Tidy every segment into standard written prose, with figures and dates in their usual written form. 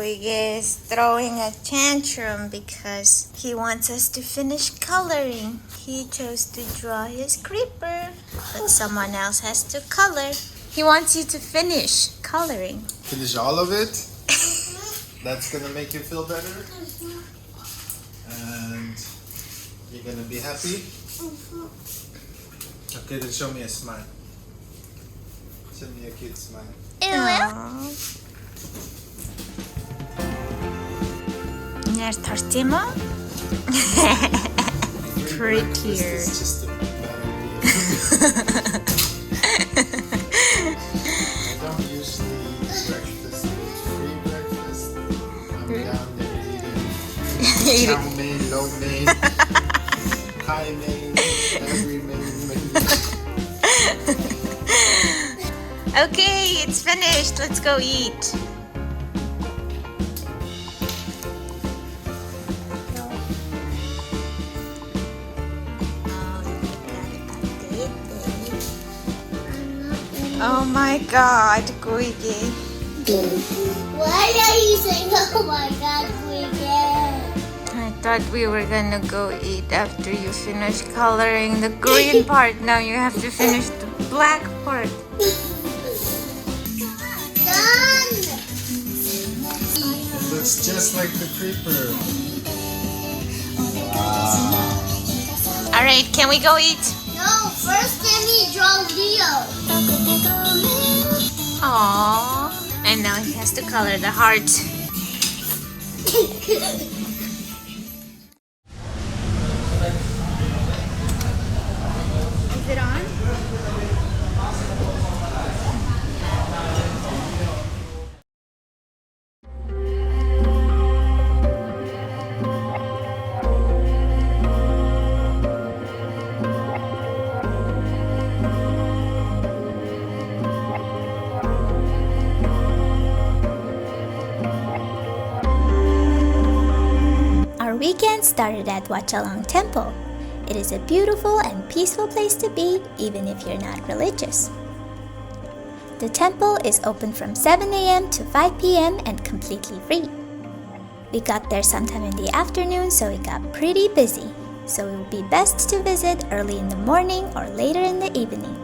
Guige is throwing a tantrum because he wants us to finish coloring. He chose to draw his creeper, but someone else has to color. He wants you to finish coloring. Finish all of it? That's gonna make you feel better? And you're gonna be happy? Okay, then show me a smile. Show me a cute smile. Nær tarti mo? Prettier. It's just a bad idea. I don't usually eat breakfast. It's free breakfast. I'm down there eating chow mein, lo mein, Thai mein, every mein. Okay, it's finished. Let's go eat. Oh my God, Guige. Why are you saying, oh my God, Guige? I thought we were gonna go eat after you finish coloring the green part. Now you have to finish the black part. Done! It looks just like the creeper. Alright, can we go eat? No, first let me draw Leo. Aww. And now he has to color the heart. Is it on? Our weekend started at Wat Chalong Temple. It is a beautiful and peaceful place to be, even if you're not religious. The temple is open from 7 a.m. to 5 p.m. and completely free. We got there sometime in the afternoon, so it got pretty busy. So it would be best to visit early in the morning or later in the evening.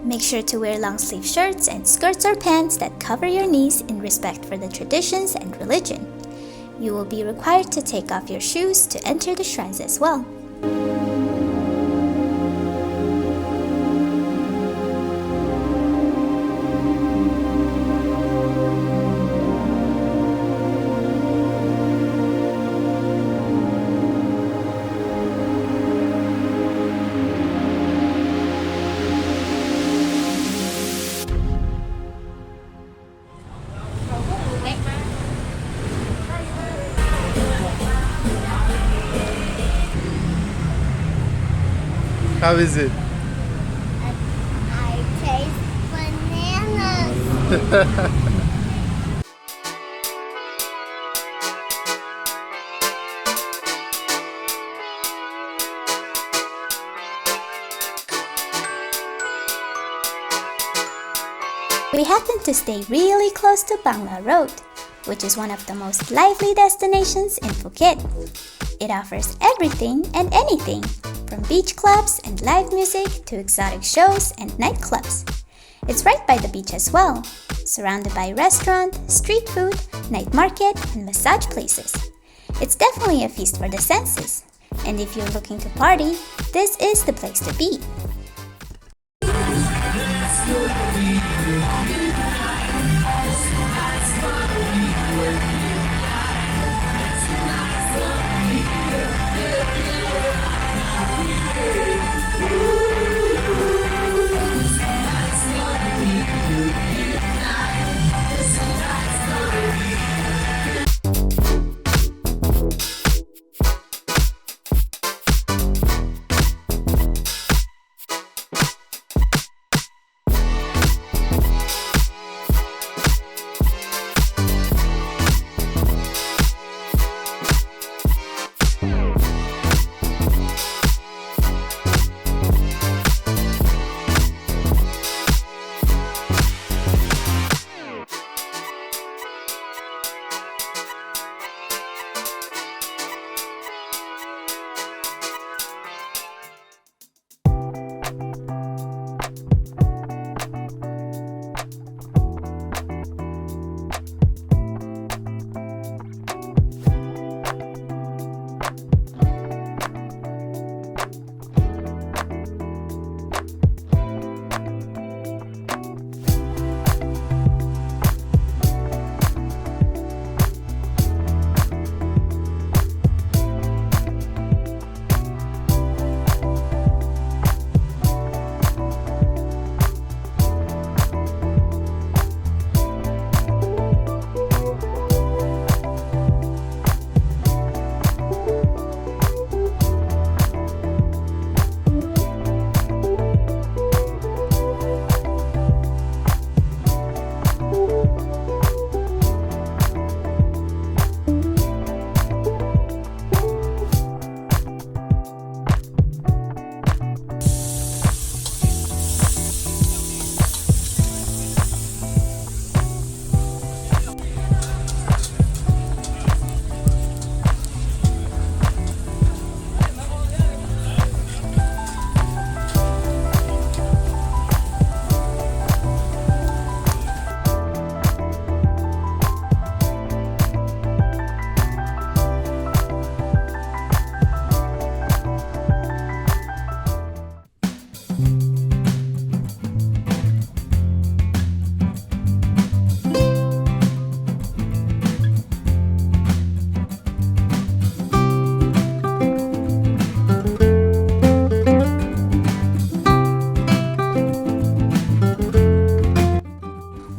Make sure to wear long-sleeve shirts and skirts or pants that cover your knees in respect for the traditions and religion. You will be required to take off your shoes to enter the shrines as well. How is it? I taste bananas. We happened to stay really close to Bangla Road. which is one of the most lively destinations in Phuket. It offers everything and anything, from beach clubs and live music to exotic shows and nightclubs. It's right by the beach as well, surrounded by restaurant, street food, night market, and massage places. It's definitely a feast for the senses, and if you're looking to party, this is the place to be.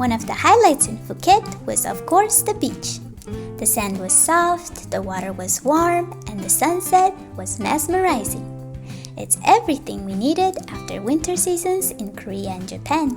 One of the highlights in Phuket was of course the beach. The sand was soft, the water was warm, and the sunset was mesmerizing. It's everything we needed after winter seasons in Korea and Japan.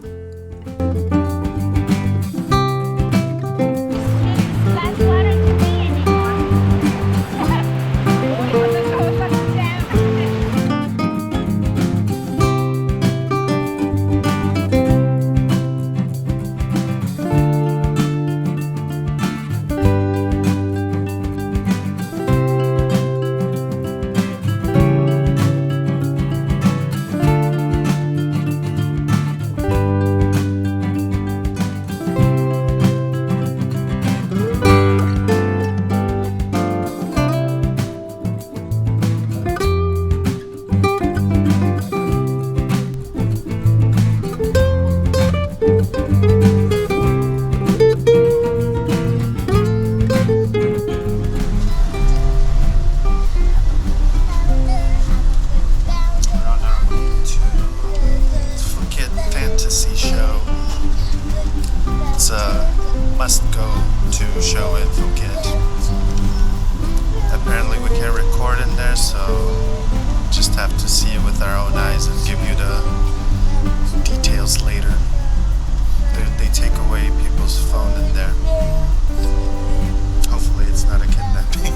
FantaSea show. It's a must-go-to show in Phuket. Apparently we can't record in there, so just have to see it with our own eyes and give you the details later. They take away people's phone in there. Hopefully it's not a kidnapping.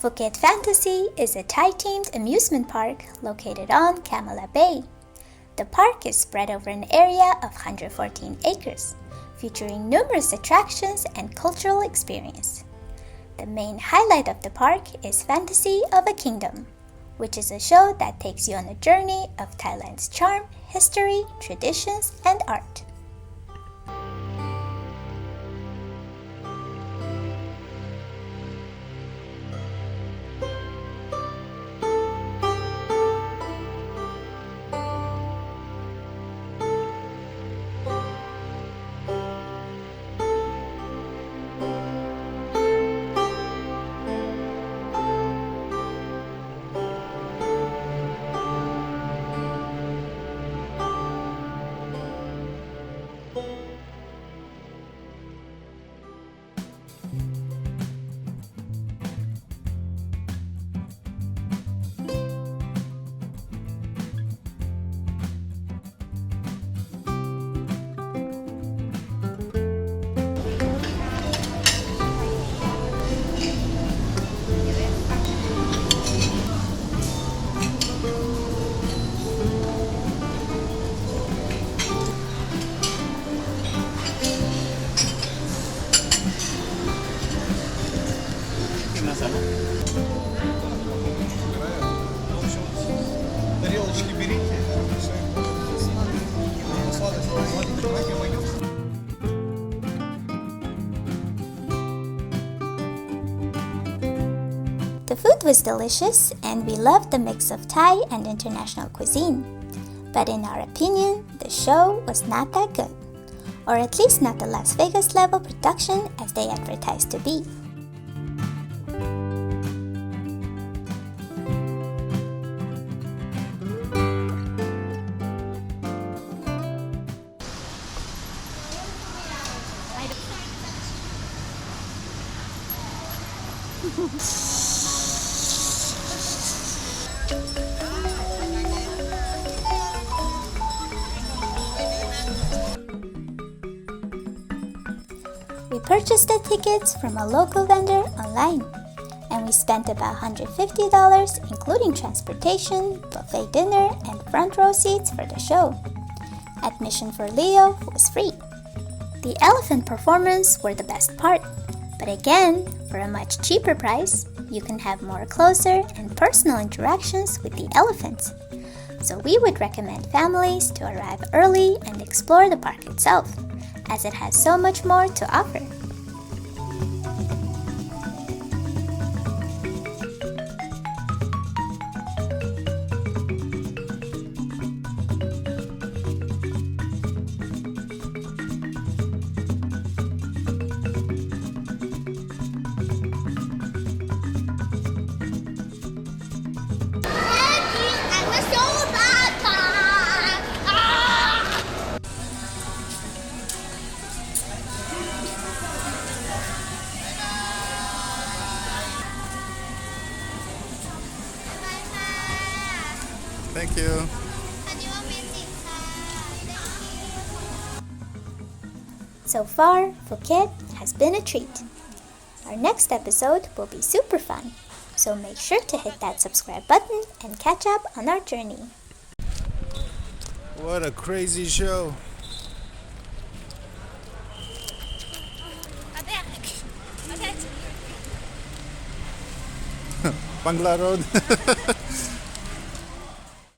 Phuket FantaSea is a Thai-themed amusement park located on Kamala Bay. The park is spread over an area of 114 acres, featuring numerous attractions and cultural experience. The main highlight of the park is Fantasy of a Kingdom, which is a show that takes you on a journey of Thailand's charm, history, traditions, and art. The food was delicious and we loved the mix of Thai and international cuisine. But in our opinion, the show was not that good, or at least not the Las Vegas level production as they advertised to be. We purchased the tickets from a local vendor online, and we spent about $150 including transportation, buffet dinner, and front row seats for the show. Admission for Leo was free. The elephant performance were the best part, but again, for a much cheaper price, you can have more closer and personal interactions with the elephants. So we would recommend families to arrive early and explore the park itself, as it has so much more to offer. Thank you. So far, Phuket has been a treat. Our next episode will be super fun, so make sure to hit that subscribe button and catch up on our journey. What a crazy show. Bangla Road.